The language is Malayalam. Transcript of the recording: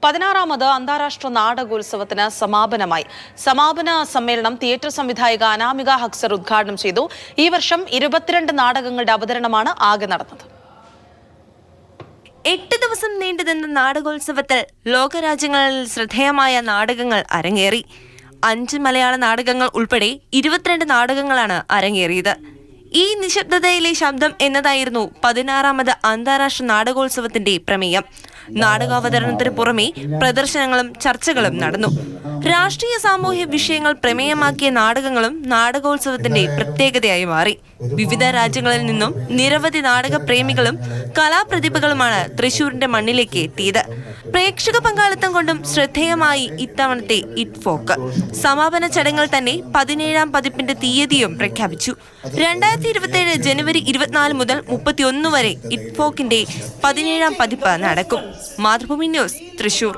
16ാമത് അന്താരാഷ്ട്ര നാടകോത്സവത്തിന് സമാപനമായി. സമാപന സമ്മേളനം തിയേറ്റർ സംവിധായിക അനാമിക ഹക്സർ ഉദ്ഘാടനം ചെയ്തു. ഈ വർഷം 22 നാടകങ്ങളുടെ അവതരണമാണ് ആകെ നടന്നത്. 8 ദിവസം നീണ്ടുനിന്ന നാടകോത്സവത്തിൽ ലോകരാജ്യങ്ങളിൽ ശ്രദ്ധേയമായ നാടകങ്ങൾ അരങ്ങേറി. 5 മലയാള നാടകങ്ങൾ ഉൾപ്പെടെ 22 നാടകങ്ങളാണ് അരങ്ങേറിയത്. ഈ നിശബ്ദതയിലെ ശബ്ദം എന്നതായിരുന്നു 16ാമത് അന്താരാഷ്ട്ര നാടകോത്സവത്തിന്റെ പ്രമേയം. നാടകാവതരണത്തിന് പുറമെ പ്രദർശനങ്ങളും ചർച്ചകളും നടന്നു. രാഷ്ട്രീയ സാമൂഹ്യ വിഷയങ്ങൾ പ്രമേയമാക്കിയ നാടകങ്ങളും നാടകോത്സവത്തിന്റെ പ്രത്യേകതയായി മാറി. വിവിധ രാജ്യങ്ങളിൽ നിന്നും നിരവധി നാടക പ്രേമികളും കലാപ്രതിഭകളുമാണ് തൃശൂരിന്റെ മണ്ണിലേക്ക് എത്തിയത്. പ്രേക്ഷക പങ്കാളിത്തം കൊണ്ടും ശ്രദ്ധേയമായി ഇത്തവണത്തെ ഇറ്റ്ഫോക്ക്. സമാപന ചടങ്ങിൽ തന്നെ 17ാം പതിപ്പിന്റെ തീയതിയും പ്രഖ്യാപിച്ചു. 2027 ജനുവരി 24 മുതൽ 31 വരെ ഇറ്റ്ഫോക്കിന്റെ 17ാം പതിപ്പ് നടക്കും. മാതൃഭൂമി ന്യൂസ്, തൃശൂർ.